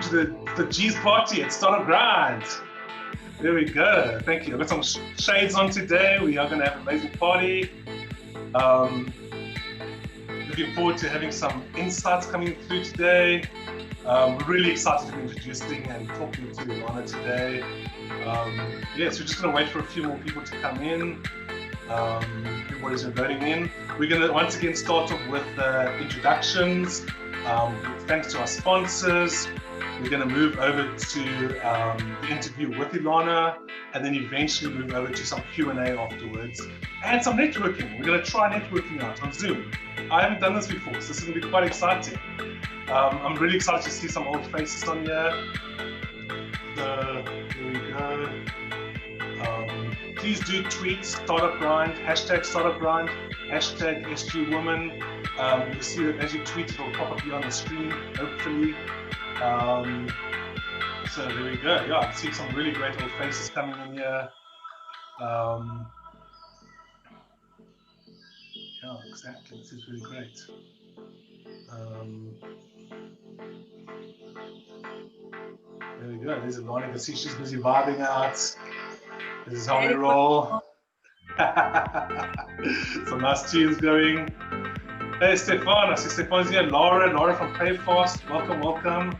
to the G's party at Startup Grind. There we go. Thank you. I've got some shades on today. We are going to have an amazing party. Looking forward to having some insights coming through today. We're really excited to be introducing and talking to Ilana today. Yes, we're just going to wait for a few more people to come in. Everybody's voting in. We're going to once again start off with introductions. Thanks to our sponsors. We're going to move over to the interview with Ilana, and then eventually move over to some Q&A afterwards, and some networking. We're going to try networking out on Zoom. I haven't done this before, so this is going to be quite exciting. I'm really excited to see some old faces on here. So, here we go. Please do tweet Startup Grind, hashtag Startup Grind, hashtag SGWomen. You'll see that as you tweet, it'll pop up here on the screen, hopefully. So there we go. Yeah, I see some really great old faces coming in here. Yeah, exactly. This is really great. There we go. There's Ilana. You can see she's busy vibing out. This is how we roll. Some nice tunes going. Hey, Stefan. I see Stefan's here. Laura from Payfast. Welcome, welcome.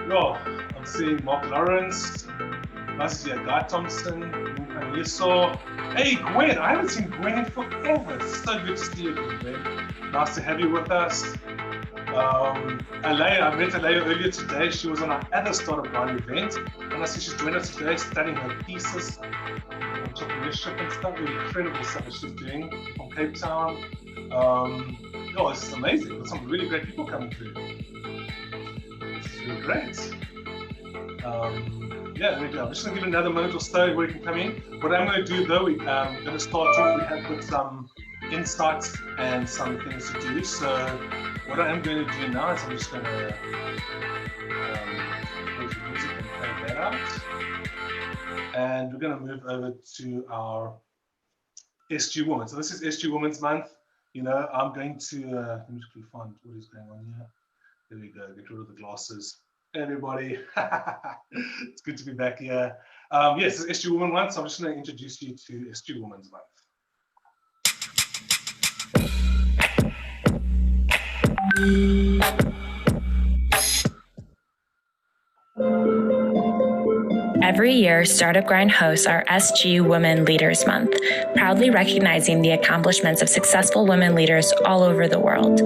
Yo, I'm seeing Mark Lawrence. Nice to see you. Guy Thompson. Hey, Gwen. I haven't seen Gwen in forever. It's so good to see you, Gwen. Nice to have you with us. Alea, I met Alea earlier today. She was on our other Startup Grind event. And I see she's joined us today, studying her thesis on entrepreneurship and stuff. Really incredible stuff that she's doing from Cape Town. Oh, this is amazing. There's some really great people coming through. This is really great. Yeah, there we go. I'm just going to give it another moment or so where you can come in. What I'm going to do though, we're going to start off. We have got some insights and some things to do. So what I am going to do now is I'm just going to go to music and play that out. And we're going to move over to our SG Women. So this is SG Women's Month. You know, I'm going to, let me quickly find what is going on here. There we go, get rid of the glasses. Hey everybody, it's good to be back here. Yes, it's SG Women Month, so I'm just going to introduce you to SG Women's Month. Every year, Startup Grind hosts our SG Women Leaders Month, proudly recognizing the accomplishments of successful women leaders all over the world.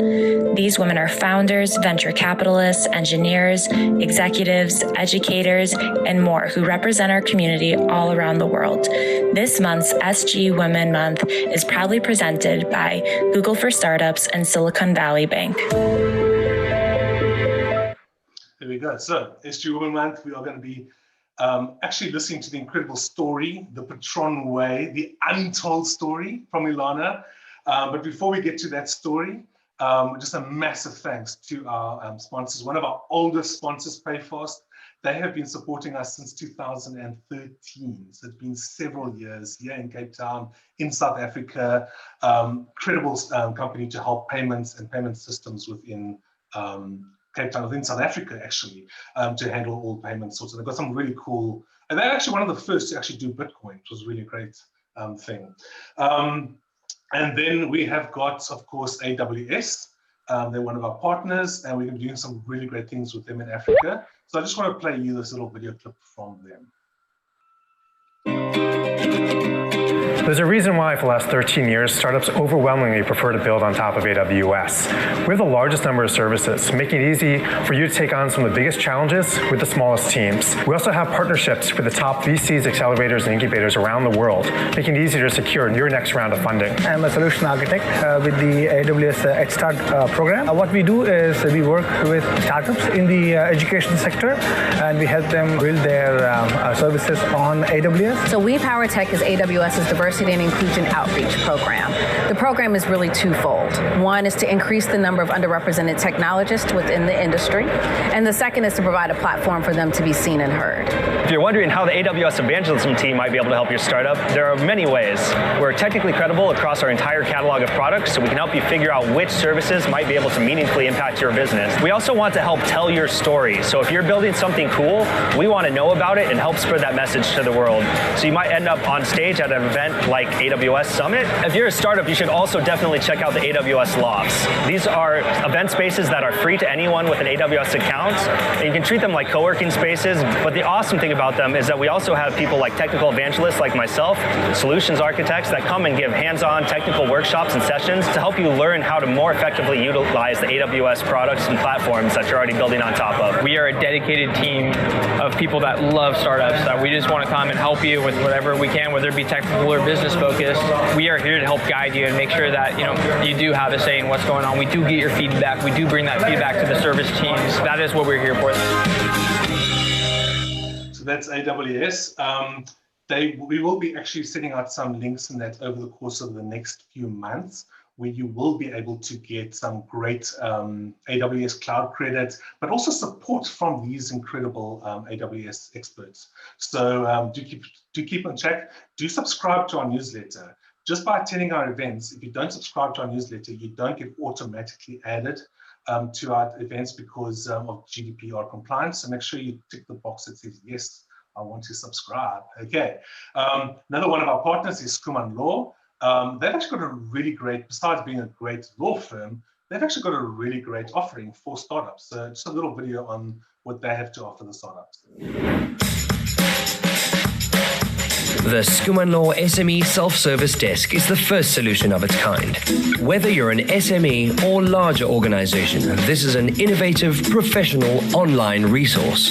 These women are founders, venture capitalists, engineers, executives, educators, and more who represent our community all around the world. This month's SG Women Month is proudly presented by Google for Startups and Silicon Valley Bank. There we go. So, SG Women Month, we are going to be actually listening to the incredible story, the Patron Way, the untold story from Ilana. But before we get to that story, just a massive thanks to our sponsors. One of our oldest sponsors, Payfast. They have been supporting us since 2013. So it's been several years here in Cape Town, in South Africa. Credible company to help payments and payment systems within Cape Town, within South Africa, actually, to handle all payment sorts. And they've got some really cool, and they're actually one of the first to actually do Bitcoin, which was really a great thing. And then we have got, of course, AWS. They're one of our partners, and we've been doing some really great things with them in Africa. So I just want to play you this little video clip from them. There's a reason why for the last 13 years, startups overwhelmingly prefer to build on top of AWS. We have the largest number of services, making it easy for you to take on some of the biggest challenges with the smallest teams. We also have partnerships with the top VCs, accelerators, and incubators around the world, making it easier to secure your next round of funding. I'm a solution architect with the AWS Head Start program. What we do is we work with startups in the education sector, and we help them build their services on AWS. So We Power Tech is AWS's diversity and inclusion outreach program. The program is really twofold. One is to increase the number of underrepresented technologists within the industry, and the second is to provide a platform for them to be seen and heard. If you're wondering how the AWS evangelism team might be able to help your startup, there are many ways. We're technically credible across our entire catalog of products, so we can help you figure out which services might be able to meaningfully impact your business. We also want to help tell your story. So if you're building something cool, we want to know about it and help spread that message to the world. So you might end up on stage at an event like AWS Summit. If you're a startup, you should also definitely check out the Aws Lofts. These are event spaces that are free to anyone with an AWS account. And you can treat them like co-working spaces, but the awesome thing about them is that we also have people like technical evangelists like myself, solutions architects that come and give hands-on technical workshops and sessions to help you learn how to more effectively utilize the AWS products and platforms that you're already building on top of. We are a dedicated team of people that love startups, that we just want to come and help you with whatever we can, whether it be technical or business focused. We are here to help guide you and make sure that you do have a say in what's going on. We do get your feedback. We do bring that feedback to the service teams. That is what we're here for. So that's AWS. We will be actually sending out some links in that over the course of the next few months, where you will be able to get some great AWS cloud credits, but also support from these incredible AWS experts. So do keep on check. Do subscribe to our newsletter. Just by attending our events, if you don't subscribe to our newsletter, you don't get automatically added to our events because of GDPR compliance. So make sure you tick the box that says, yes, I want to subscribe. Okay. Another one of our partners is Skuman Law. They've actually got a really great, besides being a great law firm, they've actually got a really great offering for startups. So just a little video on what they have to offer the startups. The Skuman Law SME Self-Service Desk is the first solution of its kind. Whether you're an SME or larger organization, this is an innovative, professional online resource.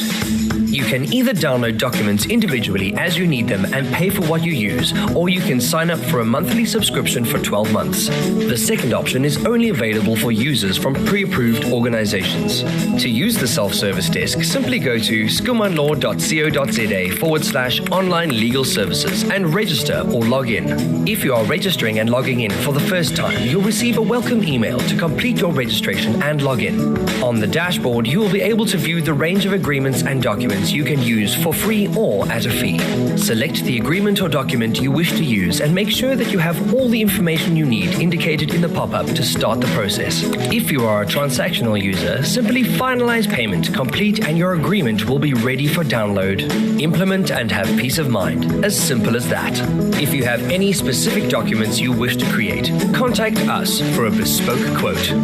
You can either download documents individually as you need them and pay for what you use, or you can sign up for a monthly subscription for 12 months. The second option is only available for users from pre-approved organizations. To use the self-service desk, simply go to skumanlaw.co.za/online legal services and register or log in. If you are registering and logging in for the first time, you'll receive a welcome email to complete your registration and login. On the dashboard, you will be able to view the range of agreements and documents you can use for free or at a fee. Select the agreement or document you wish to use and make sure that you have all the information you need indicated in the pop-up to start the process. If you are a transactional user, simply finalize payment, complete, and your agreement will be ready for download. Implement and have peace of mind. As simple as that. If you have any specific documents you wish to create, contact us for a bespoke quote.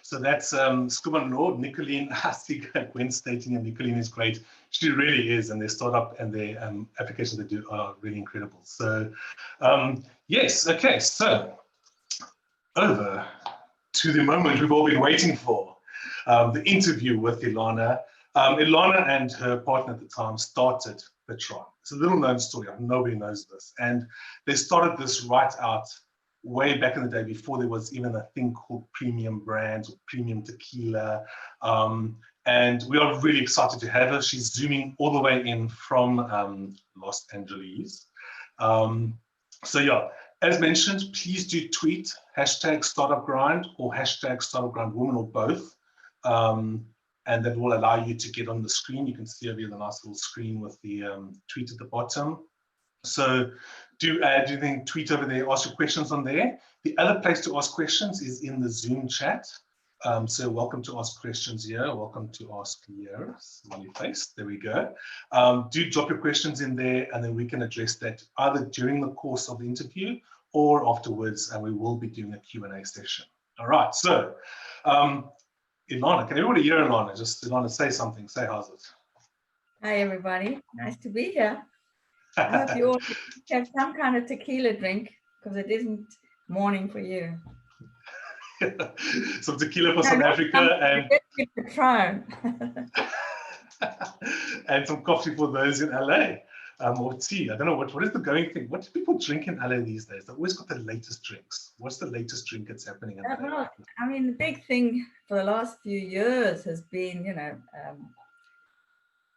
So that's Skuman Law. Nicolene, I see Gwen stating, and Nicolene is great. She really is, and their startup and their applications they do are really incredible. So yes, okay, so over to the moment we've all been waiting for, the interview with Ilana. Ilana and her partner at the time started Patron. It's a little known story, nobody knows this. And they started this right out way back in the day before there was even a thing called premium brands or premium tequila. And we are really excited to have her. She's zooming all the way in from Los Angeles. So yeah, as mentioned, please do tweet #StartupGrind or #StartupGrindWoman or both. And that will allow you to get on the screen. You can see over here the nice little screen with the tweet at the bottom. So do anything, tweet over there, ask your questions on there. The other place to ask questions is in the Zoom chat. So welcome to ask questions here. Welcome to ask here. Smiley face. There we go. Do drop your questions in there, and then we can address that either during the course of the interview or afterwards, and we will be doing a Q&A session. All right. So Ilana, can everybody hear Ilana? Just Ilana, say something. Say how's it? Hi everybody. Nice to be here. I hope you all have some kind of tequila drink, because it isn't morning for you. Some tequila for South Africa and Patron. and some coffee for those in LA, or tea. I don't know what is the going thing. What do people drink in LA these days? They've always got the latest drinks. What's the latest drink that's happening in LA? Well, I mean, the big thing for the last few years has been,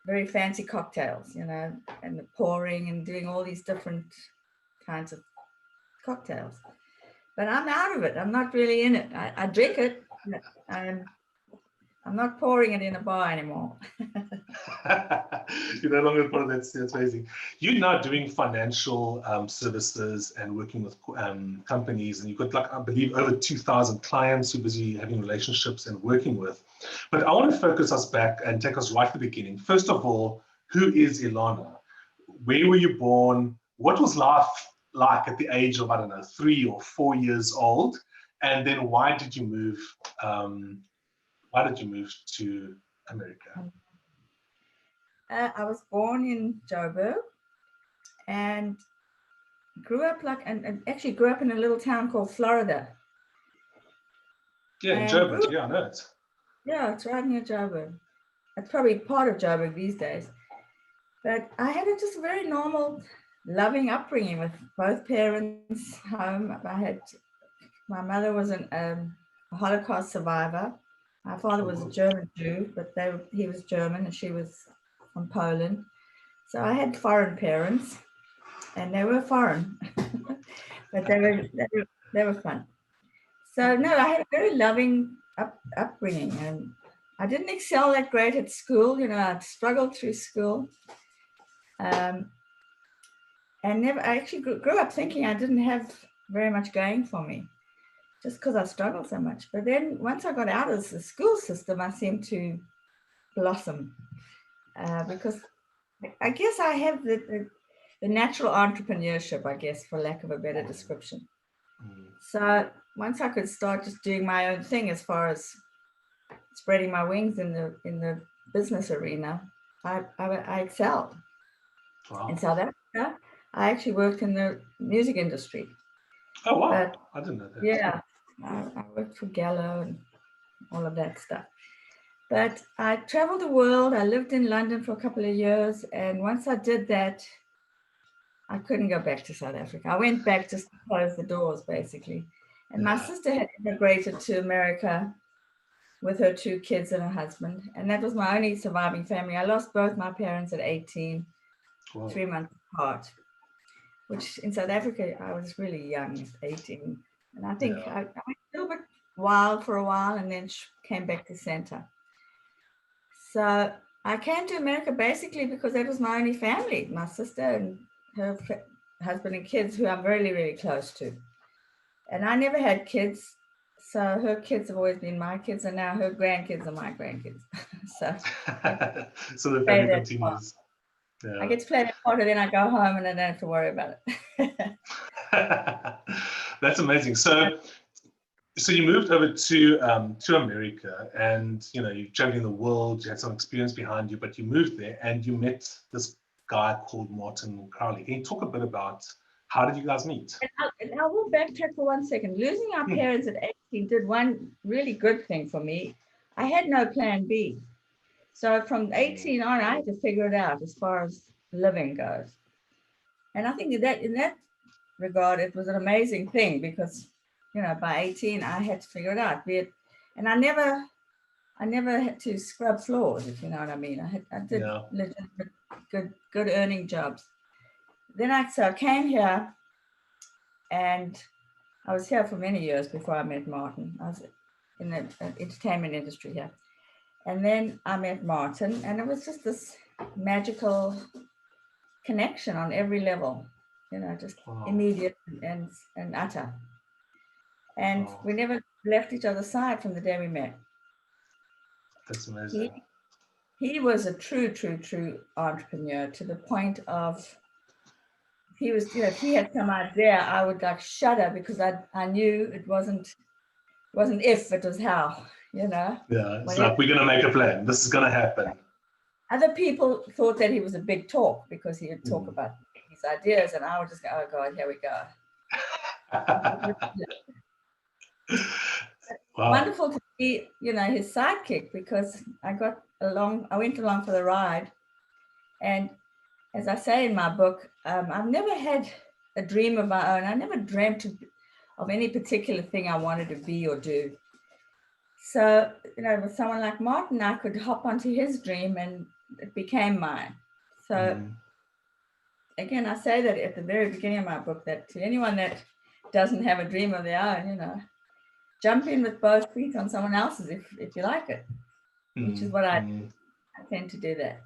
very fancy cocktails, and the pouring and doing all these different kinds of cocktails. But I'm out of it. I'm not really in it. I drink it. I'm not pouring it in a bar anymore. You're no longer part of that. That's amazing. You're now doing financial services and working with companies, and you've got, like, I believe, over 2,000 clients you're busy having relationships and working with. But I want to focus us back and take us right to the beginning. First of all, who is Ilana? Where were you born? What was life like at the age of, I don't know, 3 or 4 years old? And then why did you move? Why did you move to America? I was born in Joburg and grew up and actually grew up in a little town called Florida. Yeah, in Joburg. Yeah, I know it. Yeah, it's right near Joburg. It's probably part of Joburg these days. But I had a just very normal, loving upbringing with both parents home. My mother was a Holocaust survivor. My father was a German Jew, but he was German and she was from Poland. So I had foreign parents, and they were foreign, but they were fun. So no, I had a very loving upbringing, and I didn't excel that great at school. I struggled through school, and I actually grew up thinking I didn't have very much going for me, just because I struggled so much. But then once I got out of the school system, I seemed to blossom, because I guess I have the natural entrepreneurship, I guess, for lack of a better description. So once I could start just doing my own thing as far as spreading my wings in the business arena, I excelled. Wow. In South Africa, I actually worked in the music industry. Oh, wow. I didn't know that. Yeah, I worked for Gallo and all of that stuff. But I traveled the world. I lived in London for a couple of years. And once I did that, I couldn't go back to South Africa. I went back just to close the doors, basically. And my sister had immigrated to America with her 2 kids and her husband. And that was my only surviving family. I lost both my parents at 18, 3 months apart, which in South Africa, I was really young at 18. And I think I went a little bit wild for a while and then came back to center. So I came to America basically because that was my only family, my sister and her husband and kids, who I'm really, really close to. And I never had kids. So her kids have always been my kids, and now her grandkids are my grandkids. So the family continues. Yeah. I get to play that part, and then I go home and I don't have to worry about it. That's amazing. So you moved over to America, and you're traveling the world. You had some experience behind you, but you moved there and you met this guy called Martin Crowley. Can you talk a bit about how did you guys meet? And I will backtrack for 1 second. Losing our parents at 18 did one really good thing for me. I had no plan B. So from 18 on, I had to figure it out as far as living goes. And I think that in that regard, it was an amazing thing because, by 18, I had to figure it out. And I never had to scrub floors, if you know what I mean. I did legitimate, good earning jobs. Then I came here, and I was here for many years before I met Martin. I was in the entertainment industry here. And then I met Martin, and it was just this magical connection on every level, just immediate and utter. And we never left each other's side from the day we met. That's amazing. He was a true entrepreneur, to the point of, if he had some idea, I would shudder, because I knew it wasn't if, it was how, Yeah, it's like, we're going to make a plan. This is going to happen. Other people thought that he was a big talk because he would talk about his ideas, and I would just go, oh God, here we go. Wow. Wonderful to be, his sidekick, because I went along for the ride. And as I say in my book, I've never had a dream of my own. I never dreamt of any particular thing I wanted to be or do. So, with someone like Martin, I could hop onto his dream and it became mine. So again, I say that at the very beginning of my book, that to anyone that doesn't have a dream of their own, you know, jump in with both feet on someone else's if you like it, which is what I tend to do that.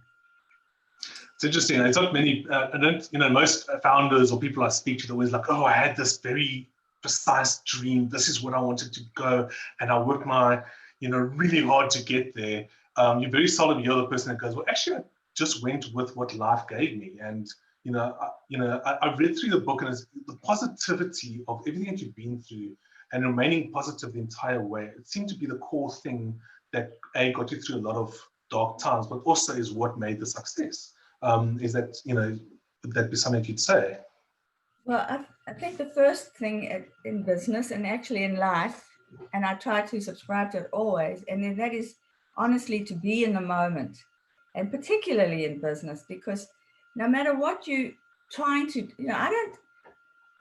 It's interesting. It's not many, I don't, you know, most founders or people I speak to, they're always like, oh, I had this very precise dream. This is what I wanted to go. And I worked my, you know, really hard to get there. You're very solid. You're the person that goes, well, actually, I just went with what life gave me. And, I read through the book, and it's the positivity of everything that you've been through and remaining positive the entire way. It seemed to be the core thing that got you through a lot of dark times, but also is what made the success. Is that, you know, would that be something you'd say? Well, I think the first thing in business and actually in life, and I try to subscribe to it always, and then that is honestly to be in the moment, and particularly in business, because no matter what you're trying to, you know,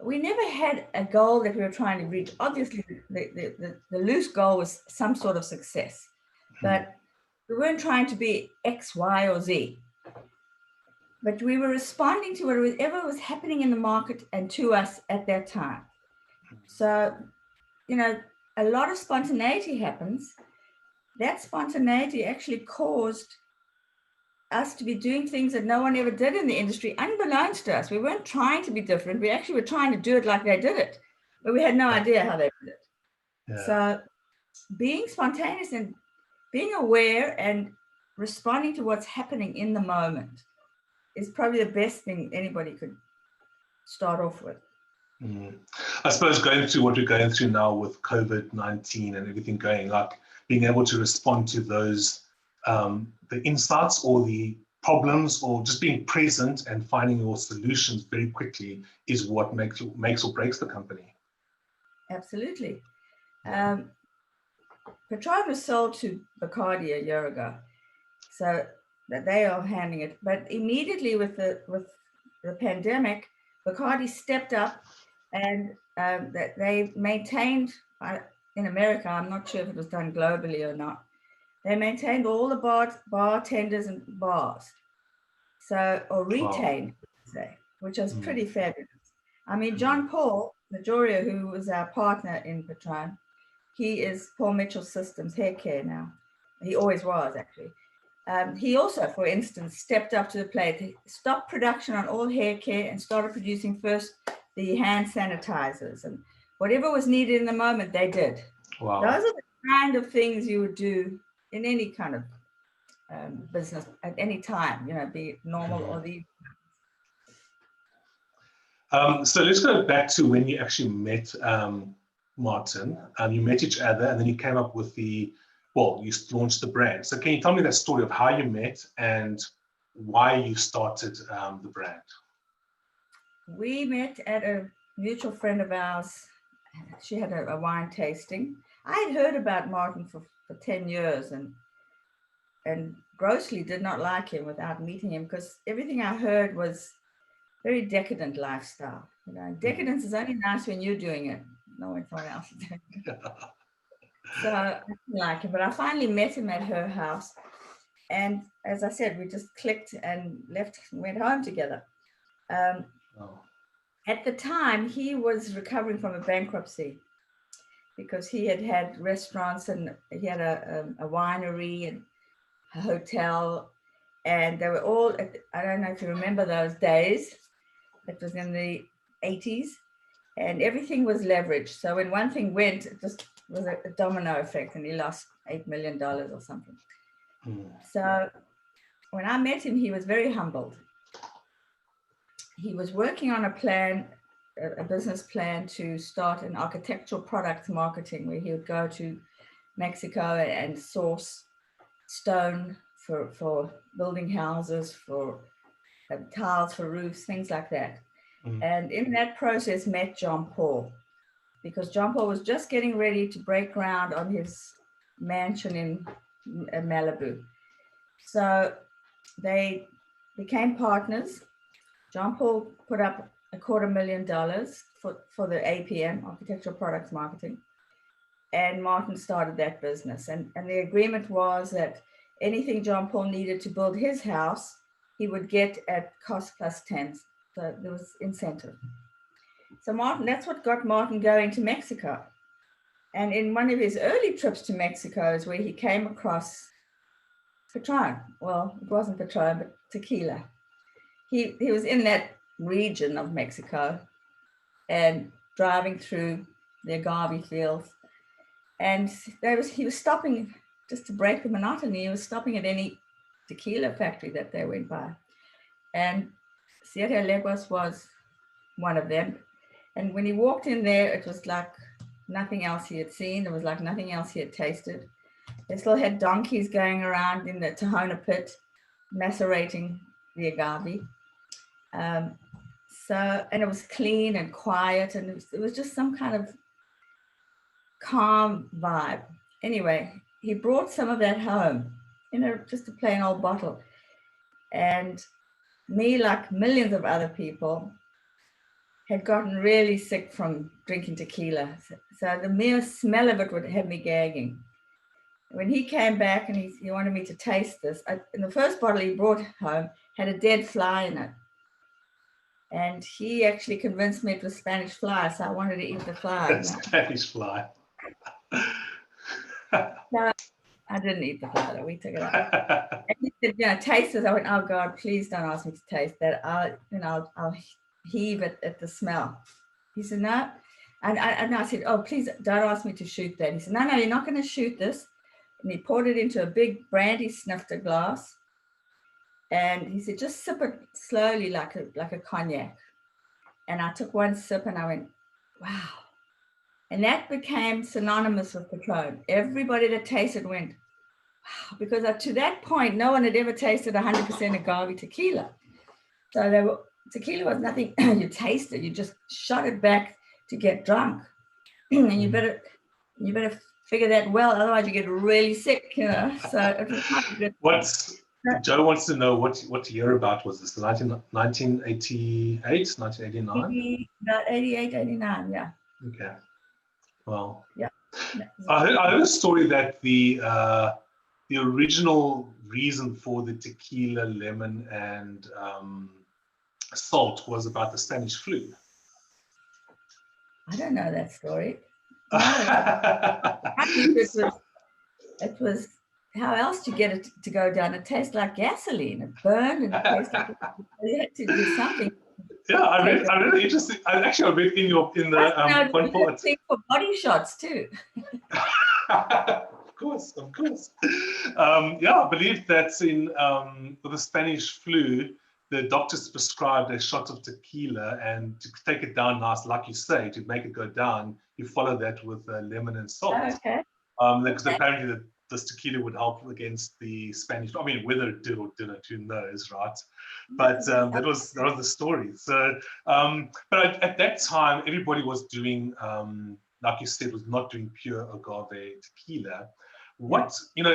we never had a goal that we were trying to reach. Obviously, the loose goal was some sort of success, but we weren't trying to be X, Y, or Z. But we were responding to whatever was happening in the market and to us at that time. So, you know, a lot of spontaneity happens. That spontaneity actually caused us to be doing things that no one ever did in the industry, unbeknownst to us. We weren't trying to be different. We actually were trying to do it like they did it, but we had no idea how they did it. Yeah. So being spontaneous and being aware and responding to what's happening in the moment is probably the best thing anybody could start off with. I suppose going through what we're going through now with COVID-19 and everything going, like being able to respond to those, the insights or the problems, or just being present and finding your solutions very quickly is what makes or breaks the company. Absolutely. Patron was sold to Bacardi a year ago, so that they are handling it. But immediately with the pandemic, Bacardi stepped up, and that they maintained, in America, I'm not sure if it was done globally or not, they maintained all the bartenders and bars, or retained, say, which was pretty fabulous. I mean, John Paul Majoria, who was our partner in Patron, he is Paul Mitchell Systems hair care now. He always was, actually. He also, for instance, stepped up to the plate. He stopped production on all hair care and started producing first the hand sanitizers, and whatever was needed in the moment, they did. Wow. Those are the kind of things you would do in any kind of business at any time, you know, be it normal or the. So let's go back to when you actually met Martin. You met each other, and then you came up with you launched the brand. So can you tell me that story of how you met and why you started the brand? We met at a mutual friend of ours. She had a wine tasting. I had heard about Martin for 10 years and grossly did not like him without meeting him, because everything I heard was very decadent lifestyle. You know, decadence is only nice when you're doing it, not when someone else is doing it. So I didn't like him, but I finally met him at her house. And as I said, we just clicked and went home together. At the time, he was recovering from a bankruptcy because he had restaurants, and he had a winery and a hotel, and they were all, I don't know if you remember those days, it was in the 80s, and everything was leveraged. So when one thing went, it just was a domino effect, and he lost $8 million or something. So when I met him, he was very humbled. He was working on a business plan to start an architectural product marketing, where he would go to Mexico and source stone for building houses, for tiles for roofs, things like that. And in that process met John Paul, because John Paul was just getting ready to break ground on his mansion in Malibu. So they became partners. John Paul put up $250,000 for the APM, Architectural Products Marketing, and Martin started that business. And the agreement was that anything John Paul needed to build his house, he would get at cost plus 10. So there was incentive. So Martin, that's what got Martin going to Mexico. And in one of his early trips to Mexico is where he came across Patron. Well, it wasn't Patron, but tequila. He was in that region of Mexico and driving through the agave fields. And he was stopping, just to break the monotony, he was stopping at any tequila factory that they went by. And Sierra Leguas was one of them. And when he walked in there, it was like nothing else he had seen. It was like nothing else he had tasted. They still had donkeys going around in the Tahona pit, macerating the agave. And it was clean and quiet, and it was just some kind of calm vibe. Anyway, he brought some of that home, just a plain old bottle. And me, like millions of other people, had gotten really sick from drinking tequila. So the mere smell of it would have me gagging. When he came back and he wanted me to taste this, and the first bottle he brought home had a dead fly in it. And he actually convinced me it was Spanish fly, so I wanted to eat the fly. Spanish fly. No, I didn't eat the fly, though. We took it out. And he said, taste this. I went, oh God, please don't ask me to taste that. I'll heave at the smell. He said, no. And I said, oh, please don't ask me to shoot that. He said, no, you're not going to shoot this. And he poured it into a big brandy snifter glass. And he said, just sip it slowly like a cognac. And I took one sip and I went, wow. And that became synonymous with Patron. Everybody that tasted went, wow, because to that point, no one had ever tasted 100% agave tequila. So tequila was nothing you tasted, you just shot it back to get drunk. And you better figure that well, otherwise you get really sick, So it was not good. Joe wants to know what year about was this? 1988, 1989? About 88, 89, yeah. Okay. Well, yeah. I heard a story that the original reason for the tequila, lemon, and salt was about the Spanish flu. I don't know that story. No. I think it was how else to get it to go down? It tastes like gasoline. It burned and it tastes like you had to do something. Yeah, I read interesting. I read in the one part. For body shots too. Of course. I believe that's in with the Spanish flu, the doctors prescribed a shot of tequila, and to take it down nice, like you say, to make it go down, you follow that with lemon and salt. Okay. Because apparently this tequila would help against the Spanish. I mean, whether it did or didn't, who knows, right? But that was the story. So, but at that time, everybody was doing, like you said, was not doing pure agave tequila.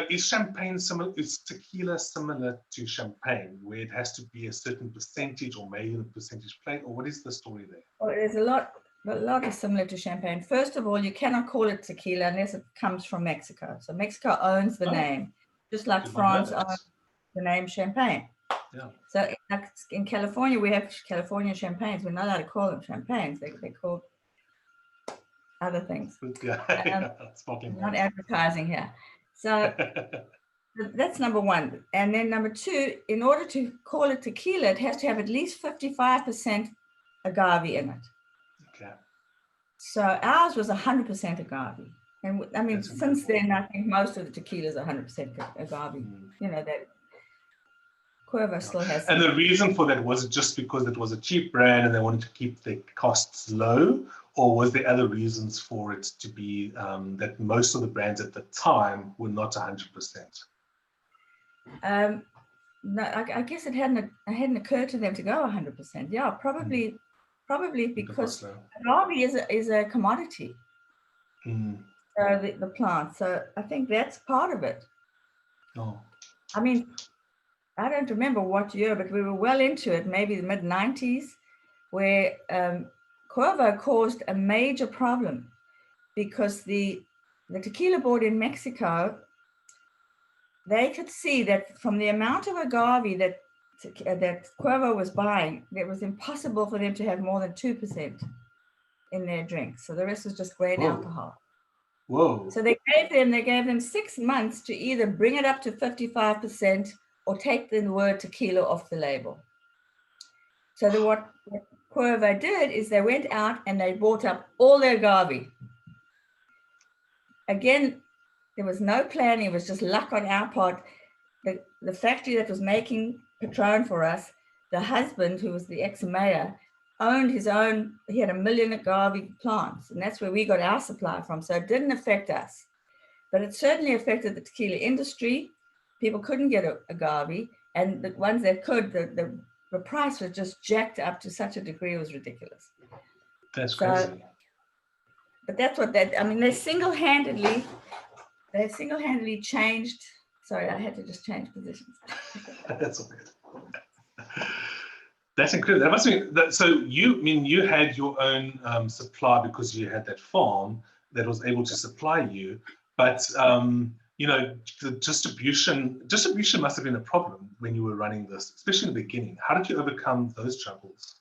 Is champagne similar? Is tequila similar to champagne, where it has to be a certain percentage, or maybe a percentage plate, or what is the story there? Well, there's a lot is similar to champagne. First of all, you cannot call it tequila unless it comes from Mexico. So Mexico owns the name, just like France owns the name champagne. Yeah. So in California, we have California champagnes. We're not allowed to call them champagnes. They're called other things. Not advertising here. So that's number one. And then number two, in order to call it tequila, it has to have at least 55% agave in it. Okay. So ours was 100% agave. And I mean, since then, I think most of the tequilas are 100% agave. That Cuervo still has. And the reason for that, was it just because it was a cheap brand and they wanted to keep the costs low? Or was there other reasons for it to be that most of the brands at the time were not 100%? No, I guess it hadn't occurred to them to go 100%. Yeah, probably because agave is a commodity. So the plant. So I think that's part of it. Oh. I mean, I don't remember what year, but we were well into it, maybe the mid-90s, where Cuervo caused a major problem because the tequila board in Mexico, they could see that from the amount of agave that Cuervo was buying, it was impossible for them to have more than 2%. in their drinks. So the rest was just grain alcohol. Whoa. So they gave them 6 months to either bring it up to 55% or take the word tequila off the label. So what Cuervo did is they went out and they bought up all their agave. Again, there was no planning, it was just luck on our part. The factory that was making Patron for us, the husband, who was the ex-mayor, owned his own, he had 1 million agave plants, and that's where we got our supply from. So it didn't affect us, but it certainly affected the tequila industry. People couldn't get agave, and the ones that could, the price was just jacked up to such a degree, it was ridiculous. That's crazy. But that's what they single-handedly changed. Sorry, I had to just change positions. That's all good. That's incredible. That must mean that. So you had your own supply because you had that farm that was able to supply you, but the distribution must have been a problem when you were running this, especially in the beginning. How did you overcome those troubles?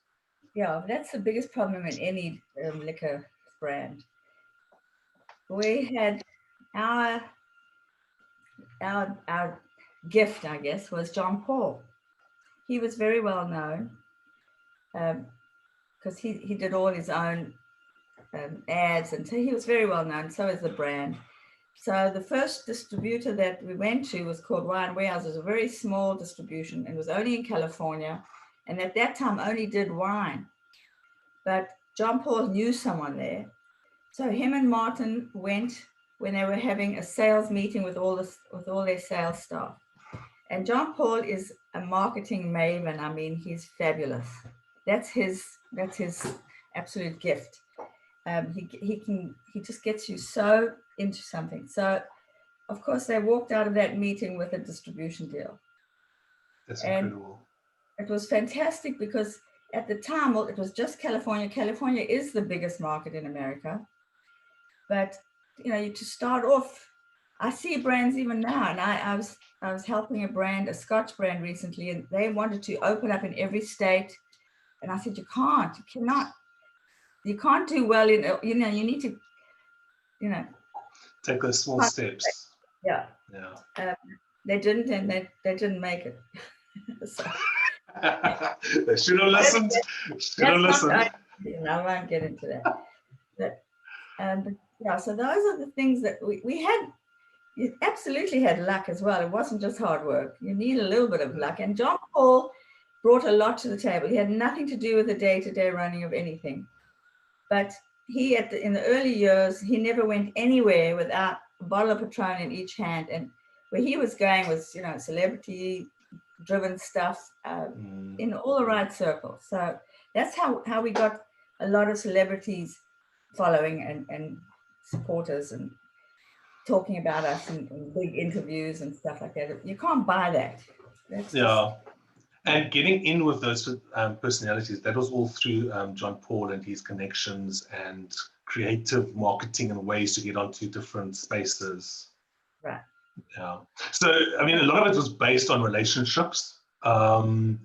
Yeah, that's the biggest problem in any liquor brand. We had our gift, I guess, was John Paul. He was very well known because he did all his own ads, and so he was very well known. So is the brand. So the first distributor that we went to was called Wine Warehouse. It was a very small distribution, and it was only in California, and at that time only did wine. But John Paul knew someone there, so him and Martin went when they were having a sales meeting with all their sales staff. And John Paul is a marketing maven. I mean, he's fabulous. That's his absolute gift. He just gets you so into something. So, of course, they walked out of that meeting with a distribution deal. That's incredible. It was fantastic because at the time, well, it was just California. California is the biggest market in America. But, to start off, I see brands even now, and I was helping a Scotch brand recently, and they wanted to open up in every state. And I said, you can't do well in, you need to, take those small steps. Yeah. They didn't, and they didn't make it. So, they should have listened. I won't get into that. But yeah, so those are the things that we had. You absolutely had luck as well. It wasn't just hard work. You need a little bit of luck. And John Paul brought a lot to the table. He had nothing to do with the day-to-day running of anything. But he, in the early years, he never went anywhere without a bottle of Patron in each hand. And where he was going was, celebrity-driven stuff in all the right circles. So that's how we got a lot of celebrities following and supporters and talking about us in big interviews and stuff like that. You can't buy that. And getting in with those personalities, that was all through John Paul and his connections and creative marketing and ways to get onto different spaces. Right. Yeah. So, I mean, a lot of it was based on relationships. And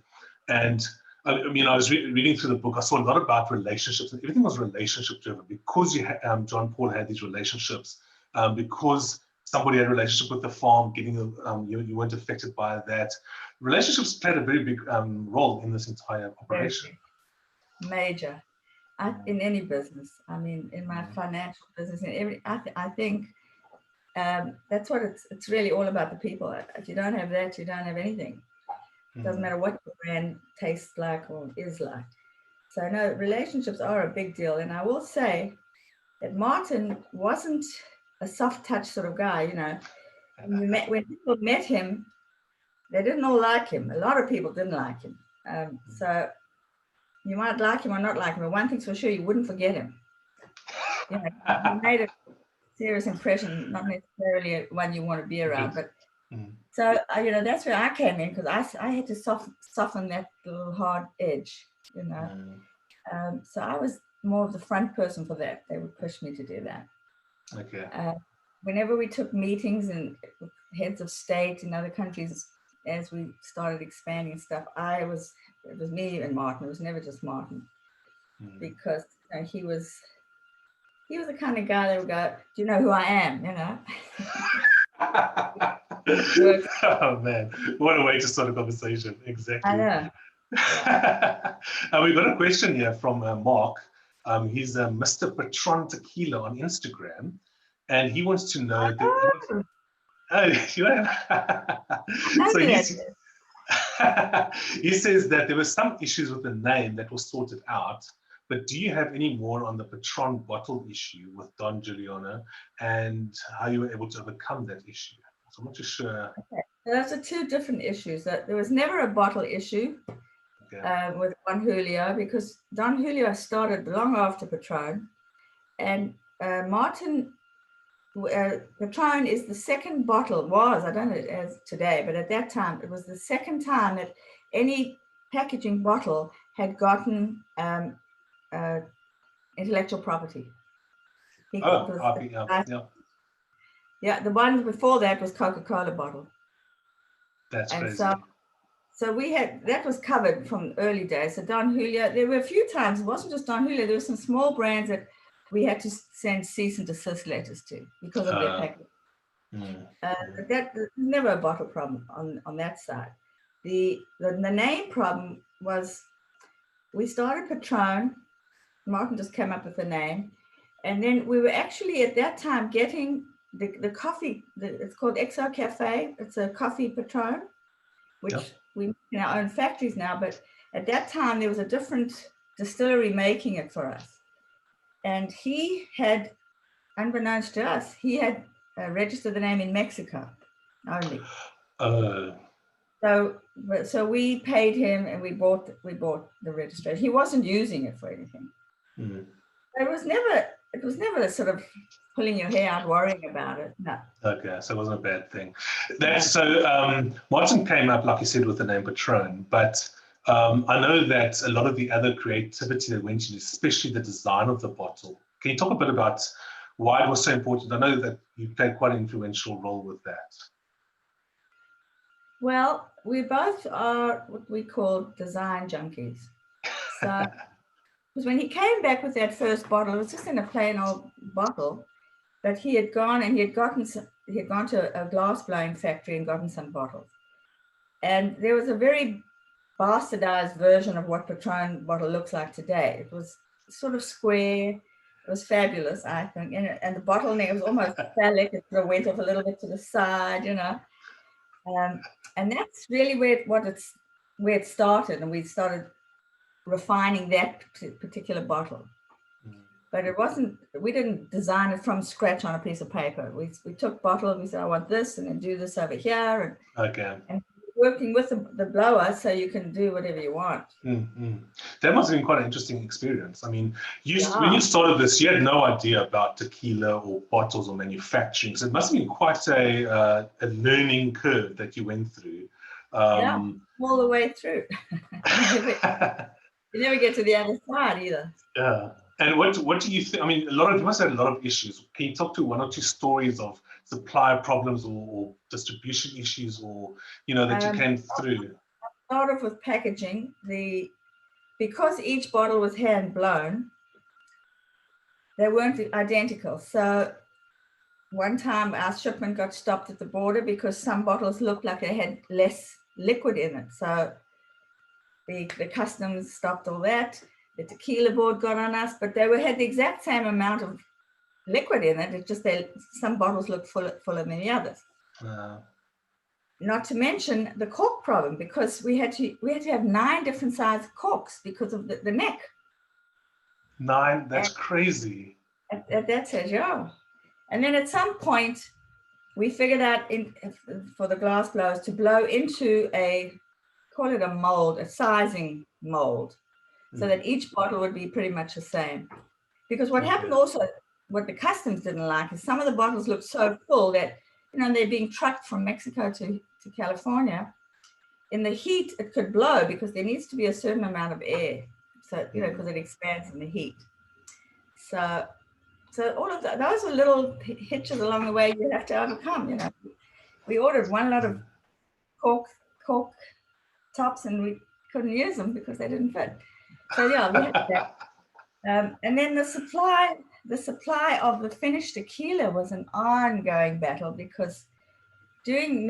I was reading through the book. I saw a lot about relationships, and everything was relationship driven because John Paul had these relationships. Because somebody had a relationship with the farm, you weren't affected by that. Relationships played a very big role in this entire operation. Major, in any business. I mean, in my financial business, I think that's what it's really all about, the people. If you don't have that, you don't have anything. It doesn't matter what the brand tastes like or is like. So no, relationships are a big deal. And I will say that Martin wasn't a soft touch sort of guy, When people met him, they didn't all like him. A lot of people didn't like him. So you might like him or not like him, but one thing's for sure, you wouldn't forget him. He made a serious impression, not necessarily one you want to be around, but so that's where I came in, because I had to soften that little hard edge, So I was more of the front person for that. They would push me to do that. Okay. Whenever we took meetings and heads of state in other countries, as we started expanding and stuff, it was me and Martin. It was never just Martin, because he was he was the kind of guy that would go, "Do you know who I am?" You know. Oh man, what a way to start a conversation. Exactly. I know. We got a question here from Mark. He's Mr. Patron Tequila on Instagram, and he wants to know so he says that there were some issues with the name that was sorted out, but do you have any more on the Patron bottle issue with Don Giuliano and how you were able to overcome that issue? So I'm not too sure. Okay. So those are two different issues. That there was never a bottle issue with Don Julio, because Don Julio started long after Patron, and Martin. Patron is the second bottle, I don't know as today, but at that time, it was the second time that any packaging bottle had gotten intellectual property. Yeah, the one before that was Coca-Cola bottle. That's crazy. So we had, that was covered from early days. So Don Julio, there were a few times, it wasn't just Don Julio, there were some small brands that we had to send cease and desist letters to because of their packaging. That never a bottle problem on that side. The name problem was, we started Patron, Martin just came up with the name, and then we were actually at that time getting the coffee, it's called XO Cafe, it's a coffee Patron, which we make in our own factories now, but at that time there was a different distillery making it for us. And he had, unbeknownst to us, he had registered the name in Mexico only. So we paid him and we bought the registration. He wasn't using it for anything. It was never sort of pulling your hair out, worrying about it. No. Okay, so it wasn't a bad thing. Martin came up, like you said, with the name Patron, but I know that a lot of the other creativity that went into, especially the design of the bottle. Can you talk a bit about why it was so important? I know that you played quite an influential role with that. Well, we both are what we call design junkies. So, because when he came back with that first bottle, it was just in a plain old bottle, but he had gone to a glass blowing factory and gotten some bottles. And there was a very bastardized version of what Patron bottle looks like today. It was sort of square. It was fabulous, I think. And the bottleneck was almost phallic. It sort of went off a little bit to the side, you know. And that's really where it started. And we started refining that particular bottle. But it wasn't, we didn't design it from scratch on a piece of paper. We took bottles, we said, I want this, and then do this over here. And working with the blower so you can do whatever you want. That must have been quite an interesting experience. I mean, when you started this, you had no idea about tequila or bottles or manufacturing. So it must have been quite a learning curve that you went through. All the way through. You never get to the other side either. Yeah. And what do you think? I mean, you must have had a lot of issues. Can you talk to one or two stories of supplier problems or distribution issues, or that you came through? I'll start off with packaging. Because each bottle was hand blown, they weren't identical. So one time our shipment got stopped at the border because some bottles looked like they had less liquid in it. So the customs stopped all that. The tequila board got on us, but they had the exact same amount of liquid in it. It's just some bottles looked fuller than the others. Not to mention the cork problem, because we had to have 9 different size corks because of the neck. 9? That's crazy. At that stage, yeah. And then at some point, we figured out for the glass blowers to blow into call it a mold, a sizing mold, so that each bottle would be pretty much the same. Because what happened also, what the customs didn't like, is some of the bottles looked so full that, they're being trucked from Mexico to California. In the heat, it could blow because there needs to be a certain amount of air. So, because it expands in the heat. So all of that, those are little hitches along the way you have to overcome, We ordered one lot of cork tops and we couldn't use them because they didn't fit. So yeah, we had that. And then the supply of the finished tequila was an ongoing battle, because doing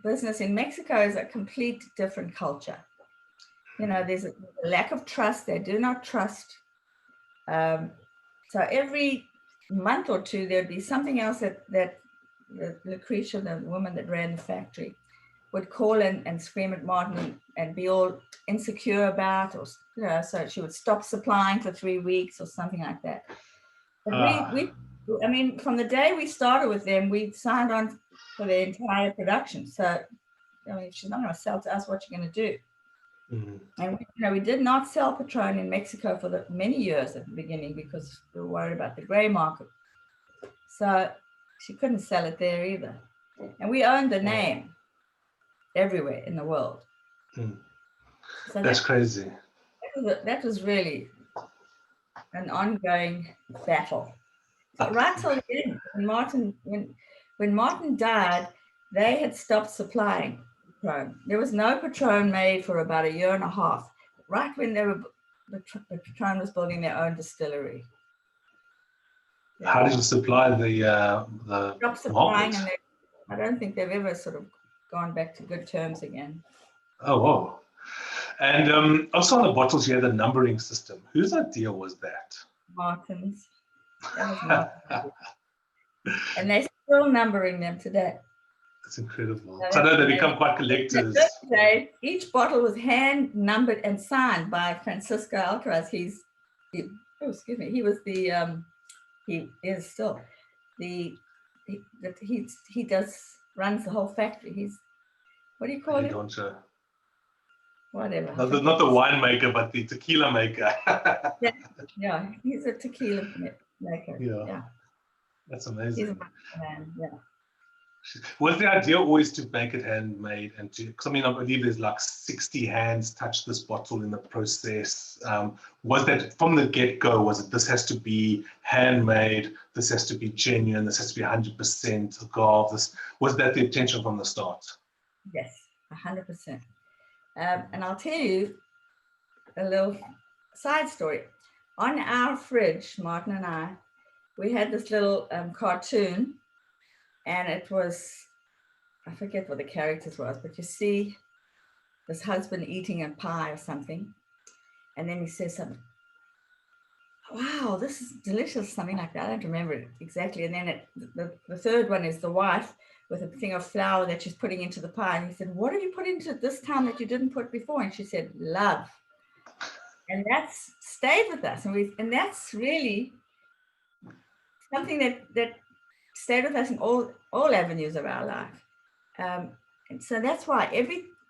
business in Mexico is a complete different culture. You know, there's a lack of trust. They do not trust. So every month or two, there'd be something else that Lucretia, the woman that ran the factory, would call and scream at Martin and be all insecure about, or, you know, so she would stop supplying for 3 weeks or something like that. But I mean, from the day we started with them, we signed on for the entire production. So, I mean, if she's not going to sell to us, what you're going to do? And we did not sell Patron in Mexico for many years at the beginning, because we were worried about the gray market. So she couldn't sell it there either. And we owned the name everywhere in the world. So that's crazy. That was really an ongoing battle. So right till the end, when Martin died, they had stopped supplying Patron. There was no Patron made for about 1.5 years, right when the Patron was building their own distillery. How did you supply the stopped supplying, market? And I don't think they've ever sort of gone back to good terms again. Oh, wow. And also on the bottles, you had the numbering system. Whose idea was that? Martin's. That was Martin's. And they're still numbering them today. That's incredible. So I know they become quite collectors. Each bottle was hand numbered and signed by Francisco Alcaraz. He was the he is still runs the whole factory. He's, what do you call him? Whatever. Not the winemaker, but the tequila maker. yeah, he's a tequila maker. Yeah. That's amazing. He's a man, yeah. Was the idea always to make it handmade, and because I mean, I believe there's like 60 hands touch this bottle in the process. Was that from the get-go? Was it, this has to be handmade, this has to be genuine, this has to be 100% agave? Was that the intention from the start? Yes, 100%. And I'll tell you a little side story. On our fridge, Martin and I, we had this little cartoon. And it was, I forget what the characters was, but you see this husband eating a pie or something. And then he says something, wow, this is delicious, something like that. I don't remember it exactly. And then the third one is the wife with a thing of flour that she's putting into the pie. And he said, what have you put into it this time that you didn't put before? And she said, love. And that's stayed with us. And that's really something that stayed with us in all avenues of our life. And so that's why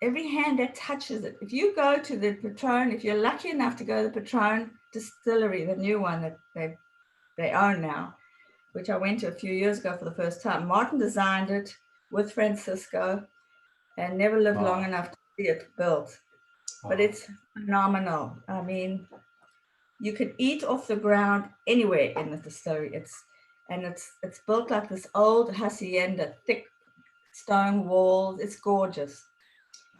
every hand that touches it, if you go to the Patron, if you're lucky enough to go to the Patron Distillery, the new one that they own now, which I went to a few years ago for the first time, Martin designed it with Francisco and never lived long enough to see it built. But it's phenomenal. I mean, you could eat off the ground anywhere in the distillery. It's built like this old hacienda, thick stone walls. It's gorgeous.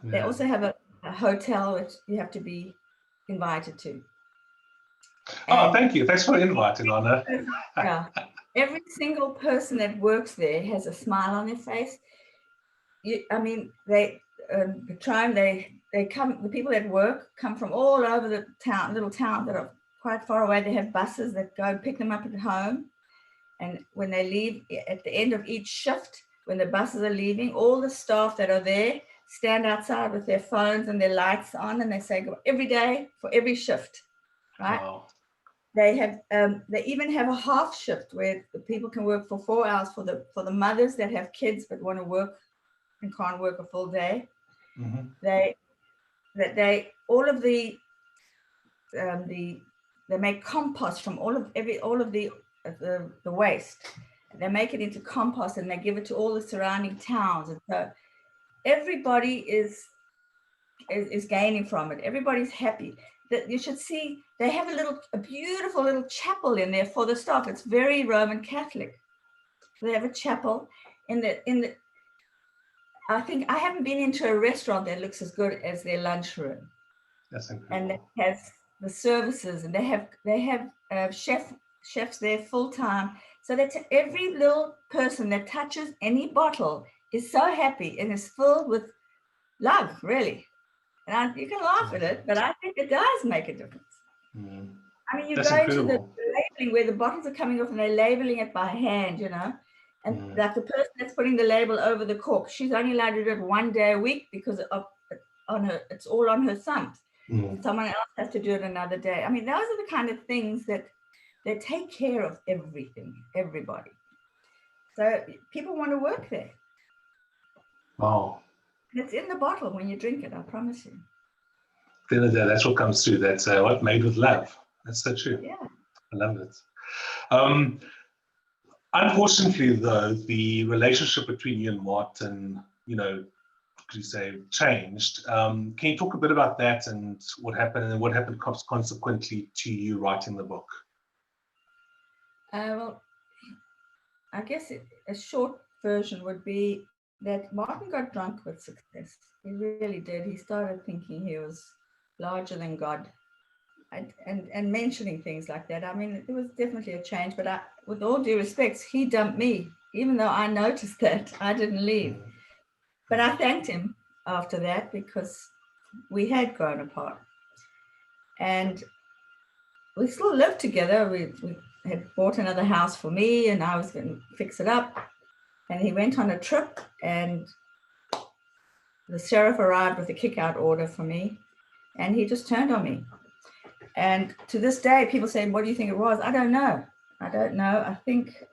Yeah. They also have a hotel which you have to be invited to. Oh, thank you. Thanks for the invite, Ilana. Yeah. Every single person that works there has a smile on their face. Patron, they come, the people that work come from all over the town, little towns that are quite far away. They have buses that go and pick them up at home. And when they leave, at the end of each shift, when the buses are leaving, all the staff that are there stand outside with their phones and their lights on, and they say every day for every shift, right? Wow. They have, they even have a half shift where the people can work for 4 hours for the mothers that have kids but want to work and can't work a full day. Mm-hmm. They make compost from all of the waste. They make it into compost and they give it to all the surrounding towns, and so everybody is gaining from it. Everybody's happy. That you should see. They have a beautiful little chapel in there for the staff. It's very Roman Catholic. They have a chapel in the. I think I haven't been into a restaurant that looks as good as their lunchroom. That's incredible. And it has the services, and they have chefs there full time, so that every little person that touches any bottle is so happy and is filled with love, really. And you can laugh at it, but I think it does make a difference. Mm. I mean, you That's go into the incredible. labeling where the bottles are coming off and they're labeling it by hand, and like the person that's putting the label over the cork, she's only allowed to do it 1 day a week because it's all on her thumbs. Someone else has to do it another day. I mean, those are the kind of things that they take care of everything, everybody. So people want to work there. Wow. And it's in the bottle when you drink it, I promise you. At the end of the day, that's what comes through. That's what made with love. That's so true. Yeah. I love it. Unfortunately, though, the relationship between you and Martin, could you say, changed. Can you talk a bit about that and what happened, and what happened consequently to you writing the book? Well, I guess a short version would be that Martin got drunk with success. He really did. He started thinking he was larger than God, and mentioning things like that. I mean, it was definitely a change, but with all due respect, he dumped me, even though I noticed that. I didn't leave. But I thanked him after that because we had grown apart. And we still lived together. We had bought another house for me, and I was going to fix it up. And he went on a trip, and the sheriff arrived with a kick-out order for me, and he just turned on me. And to this day, people say, what do you think it was? I don't know. I think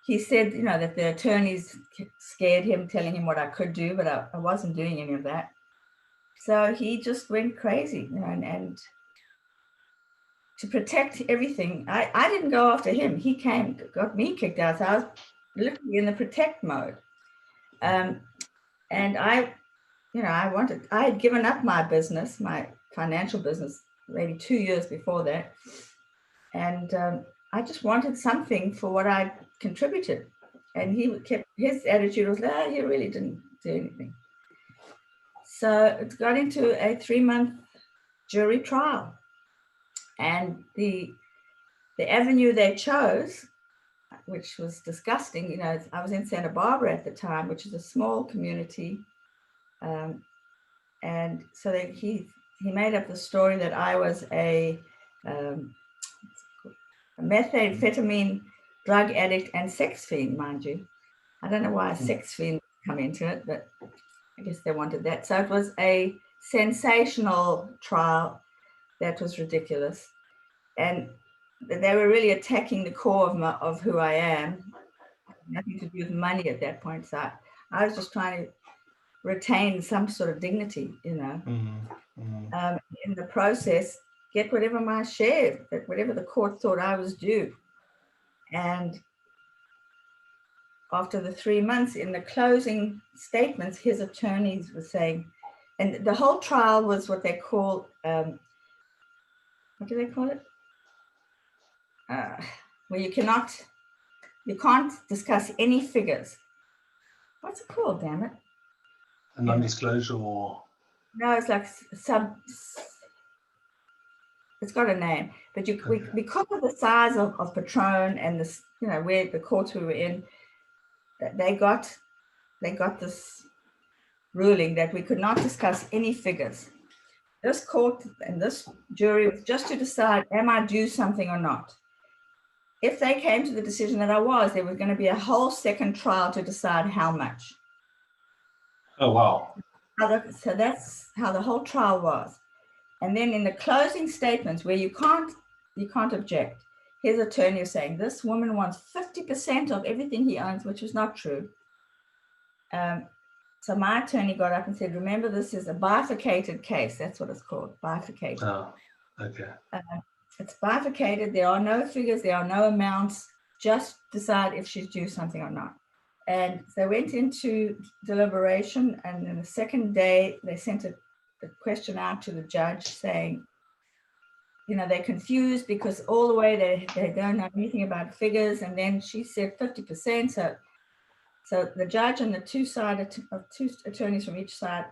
he said, that the attorneys scared him, telling him what I could do, but I wasn't doing any of that. So he just went crazy, and to protect everything, I didn't go after him. He got me kicked out. So I was literally in the protect mode. And I had given up my business, my financial business, maybe 2 years before that. And I just wanted something for what I contributed. And his attitude was that he really didn't do anything. So it got into a 3-month jury trial. And the avenue they chose, which was disgusting, I was in Santa Barbara at the time, which is a small community. And so he made up the story that I was a methamphetamine drug addict and sex fiend, mind you. I don't know why a sex fiend come into it, but I guess they wanted that. So it was a sensational trial that was ridiculous. And they were really attacking the core of who I am. Nothing to do with money at that point. So I was just trying to retain some sort of dignity, in the process, get whatever my share, whatever the court thought I was due. And after the 3 months, in the closing statements, his attorneys were saying, and the whole trial was what they call, what do they call it? Where you can't discuss any figures. What's it called, damn it? A non-disclosure or? No, it's like it's got a name, but because of the size of Patron and this, where the courts we were in, they got this ruling that we could not discuss any figures. This court and this jury was just to decide, am I due something or not? If they came to the decision that I was, there was going to be a whole second trial to decide how much. Oh, wow. So that's how the whole trial was. And then in the closing statements, where you can't object, his attorney is saying, this woman wants 50% of everything he owns, which is not true. So my attorney got up and said, remember, this is a bifurcated case. That's what it's called, bifurcated. Oh, okay. It's bifurcated. There are no figures. There are no amounts. Just decide if she's due something or not. And they went into deliberation. And then the second day, they sent a question out to the judge saying, they're confused because all the way they don't know anything about figures. And then she said 50%. So the judge and the two attorneys from each side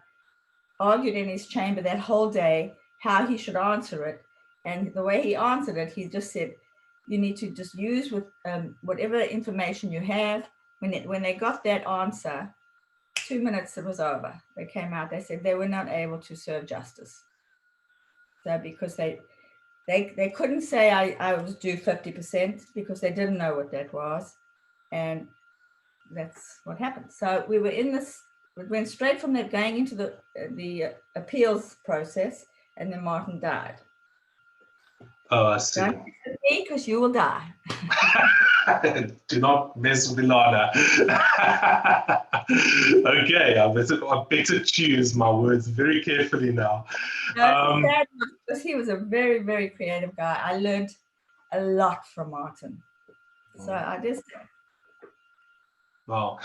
argued in his chamber that whole day how he should answer it. And the way he answered it, he just said, you need to just use with whatever information you have. When they got that answer, 2 minutes it was over. They came out, they said they were not able to serve justice. So because they couldn't say I was due 50% because they didn't know what that was. And that's what happened. So we were in this, we went straight from that going into the appeals process, and then Martin died. Oh, I see. Don't mess with me because you will die. Do not mess with Ilana. Okay, I better choose my words very carefully now. Because he was a very, very creative guy. I learned a lot from Martin. So I just... Wow.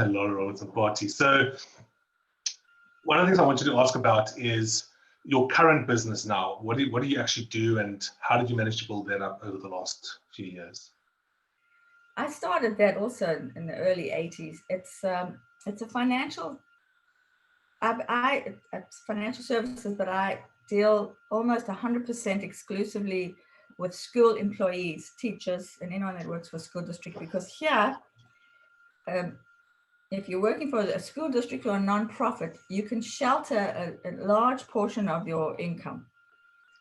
Laura Robertson Party. So one of the things I wanted to ask about is your current business now. What do you actually do, and how did you manage to build that up over the last few years? I started that also in the early 80s. It's a financial financial services, but I deal almost 100% exclusively with school employees, teachers, and anyone that works for school district, because here, if you're working for a school district or a non-profit, you can shelter a large portion of your income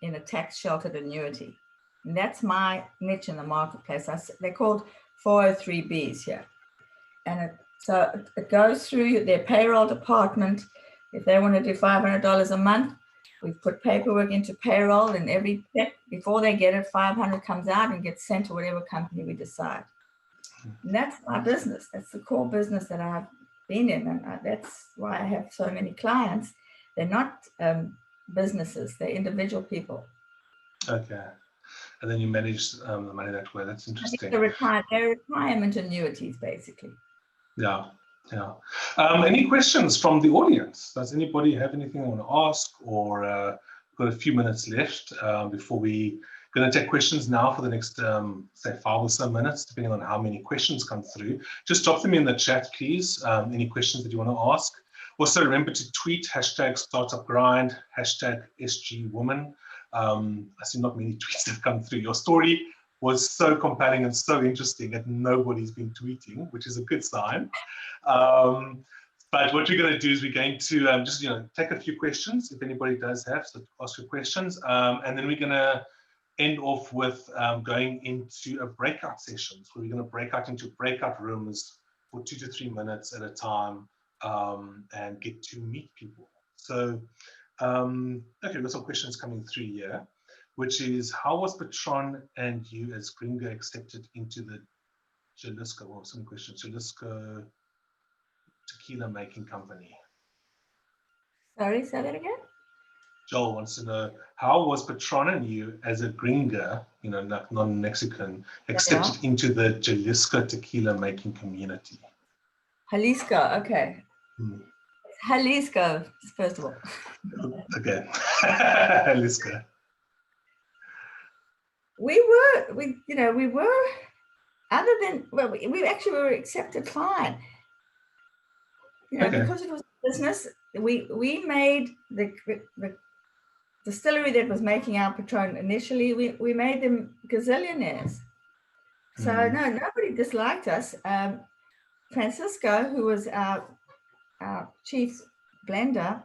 in a tax-sheltered annuity. And that's my niche in the marketplace. They're called 403Bs here. And so it goes through their payroll department. If they want to do $500 a month, we put paperwork into payroll, and every check, before they get it, 500 comes out and gets sent to whatever company we decide. And that's my business. That's the core business that I've been in. And that's why I have so many clients. They're not businesses, they're individual people. Okay. And then you manage the money that way. That's interesting. They're retirement annuities, basically. Yeah. Yeah. Any questions from the audience? Does anybody have anything they want to ask? Or we've got a few minutes left before we going to take questions now for the next, say, 5 or so minutes, depending on how many questions come through. Just drop them in the chat, please. Any questions that you want to ask. Also, remember to tweet #StartupGrind, #SGWoman. I see not many tweets that come through. Your story was so compelling and so interesting that nobody's been tweeting, which is a good sign. But what we're going to do is we're going to just take a few questions if anybody does have, so ask your questions, and then we're going to end off with going into a breakout session. So we're going to break out into breakout rooms for 2 to 3 minutes at a time and get to meet people. So, okay, we've got some questions coming through here, which is, how was Patron and you as Gringo accepted into the Jalisco, or some questions, Jalisco tequila making company? Sorry, say that again? Joel wants to know, how was Patron and you as a gringa, non-Mexican, accepted into the Jalisco tequila making community? Jalisco, okay. Jalisco, first of all. Okay, Jalisco. We were, other than, well, we actually were accepted fine. Because it was a business, we made the distillery that was making our Patron initially, we made them gazillionaires. So no, nobody disliked us. Francisco, who was our chief blender,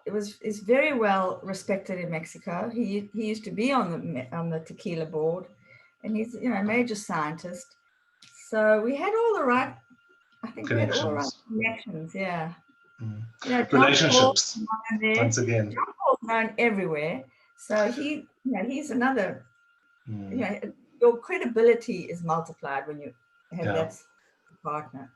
is very well respected in Mexico. He used to be on the tequila board, and he's a major scientist. So we had all the right, I think we had all the right connections, yeah. Relationships, once again. John Paul's known everywhere, so he's another. Your credibility is multiplied when you have that partner.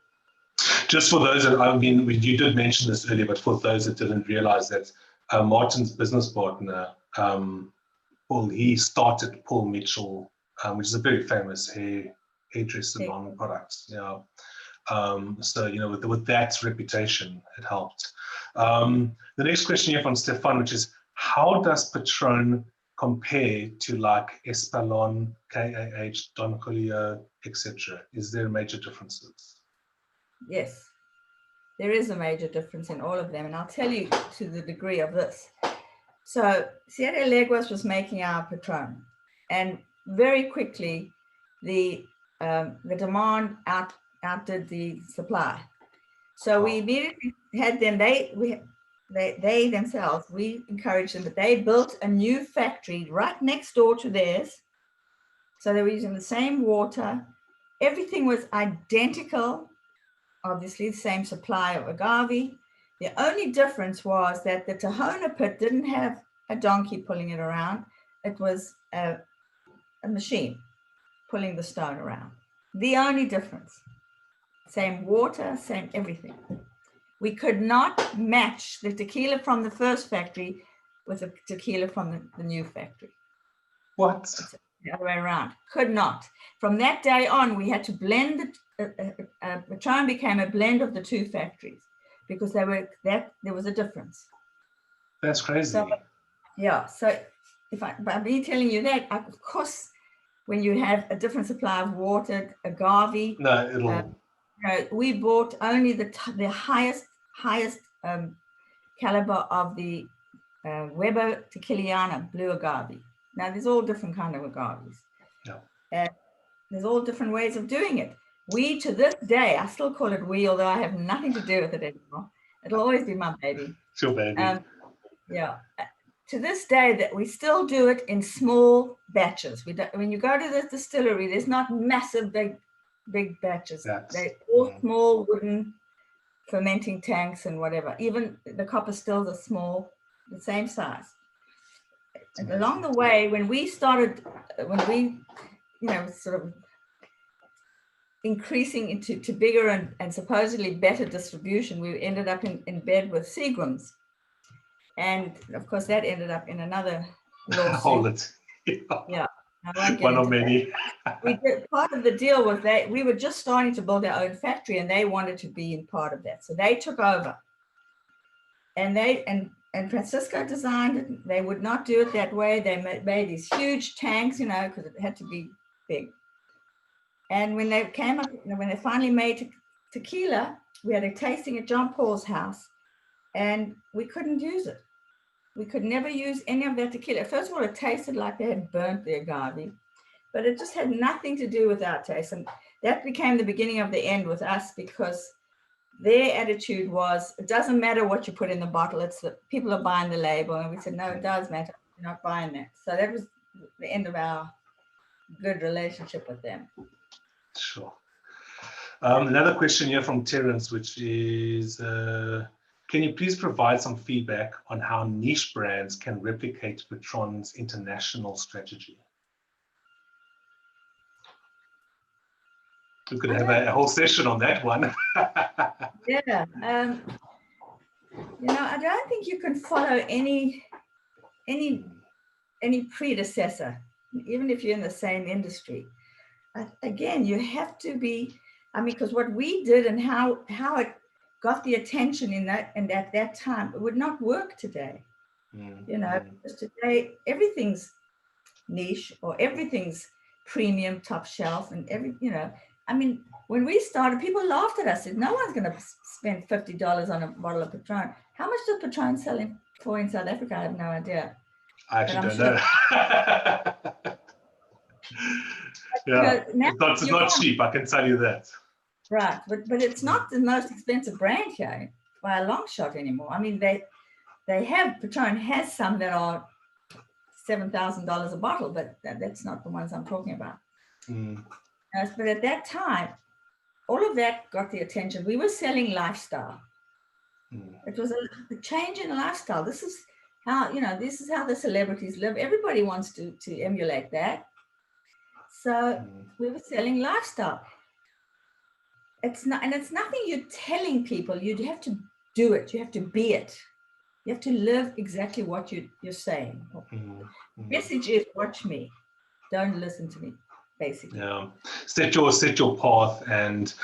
Just for those that, you did mention this earlier, but for those that didn't realize that, Martin's business partner, Paul, he started Paul Mitchell, which is a very famous hairdresser salon products. Yeah. So, with that reputation, it helped. The next question here from Stefan, which is, how does Patron compare to like Espalon, KAH, Don Julio, etc.? Is there major differences? Yes. There is a major difference in all of them, and I'll tell you to the degree of this. So Sierra Leguas was making our Patron, and very quickly the demand outdid the supply. So we immediately had them. They themselves, we encouraged them, but they built a new factory right next door to theirs. So they were using the same water. Everything was identical. Obviously, the same supply of agave. The only difference was that the Tahona pit didn't have a donkey pulling it around. It was a machine pulling the stone around. The only difference. Same water, same everything. We could not match the tequila from the first factory with the tequila from the new factory. What? The other way around. Could not. From that day on, we had to blend Patron became a blend of the two factories because there was a difference. That's crazy. So, yeah. So by me telling you that, of course, when you have a different supply of water, agave, we bought only the highest caliber of the Weber Tequiliana blue agave. Now there's all different kind of agaves. Yeah. There's all different ways of doing it. We, to this day, I still call it we, although I have nothing to do with it anymore. It'll always be my baby. It's your baby. Yeah. To this day, that we still do it in small batches. When you go to the distillery, there's not massive, big batches. They're all small wooden fermenting tanks and whatever. Even the copper stills are small, the same size. And along the way, when we sort of increasing into bigger and supposedly better distribution, we ended up in bed with Seagram's. And of course, that ended up in another lawsuit. Yeah. One of many. We did, part of the deal was that we were just starting to build our own factory and they wanted to be in part of that. So they took over. And Francisco designed it. They would not do it that way. They made these huge tanks, because it had to be big. And when they came up, when they finally made tequila, we had a tasting at John Paul's house and we couldn't use it. We could never use any of that tequila. First of all, it tasted like they had burnt the agave, but it just had nothing to do with our taste. And that became the beginning of the end with us because their attitude was, it doesn't matter what you put in the bottle, it's the people are buying the label. And we said, no, it does matter, you're not buying that. So that was the end of our good relationship with them. Sure. Another question here from Terence, which is, can you please provide some feedback on how niche brands can replicate Patron's international strategy? We could have a whole session on that one. Yeah. I don't think you can follow any predecessor, even if you're in the same industry. Again, you have to be, because what we did and how it got the attention in that and at that time, it would not work today. Because today everything's niche or everything's premium, top shelf, and when we started, people laughed at us. Said, no one's going to spend $50 on a bottle of Patron. How much does Patron sell for in South Africa? I have no idea. I actually don't know. Yeah, it's not cheap, I can tell you that. Right, but it's not the most expensive brand here by a long shot anymore. Patron has some that are $7,000 a bottle, but that's not the ones I'm talking about. But at that time, all of that got the attention. We were selling lifestyle. It was a change in lifestyle. This is how the celebrities live. Everybody wants to emulate that. So we were selling lifestyle. It's nothing you're telling people. You have to do it. You have to be it. You have to live exactly what you're saying. Message is, watch me. Don't listen to me, basically. Yeah. Set your path. And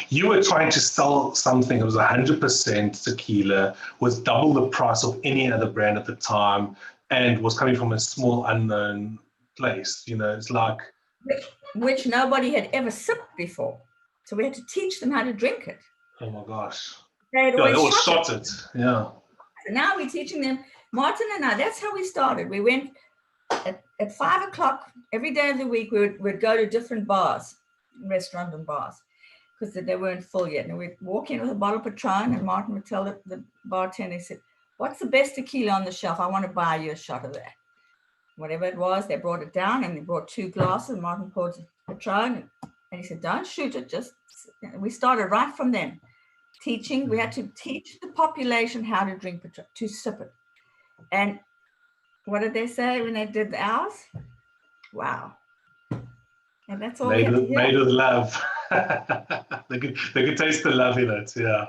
you were trying to sell something that was 100% tequila, was double the price of any other brand at the time, and was coming from a small unknown place. It's like which nobody had ever sipped before. So we had to teach them how to drink it. Oh my gosh. They'd They always all shot shot it. Yeah. So now we're teaching them, Martin and I, that's how we started. We went at 5 o'clock every day of the week, we'd go to different bars, restaurants and bars, because they weren't full yet. And we'd walk in with a bottle of Patron, and Martin would tell the bartender, he said, what's the best tequila on the shelf? I want to buy you a shot of that. Whatever it was, they brought it down, and they brought 2 glasses. Martin poured Patron, and he said, don't shoot it, just, we started right from then. Teaching, we had to teach the population how to drink Patron, to sip it. And what did they say when they did the Aws? Wow. And that's all made with love. they could taste the love in it. Yeah.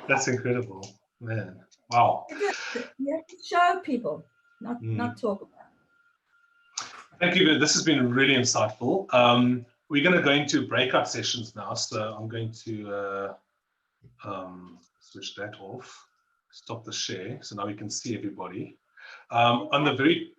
That's incredible, man. Wow. You have to show people, not talk about it. Thank you. This has been really insightful. We're going to go into breakout sessions now. So I'm going to switch that off, stop the share. So now we can see everybody. On the very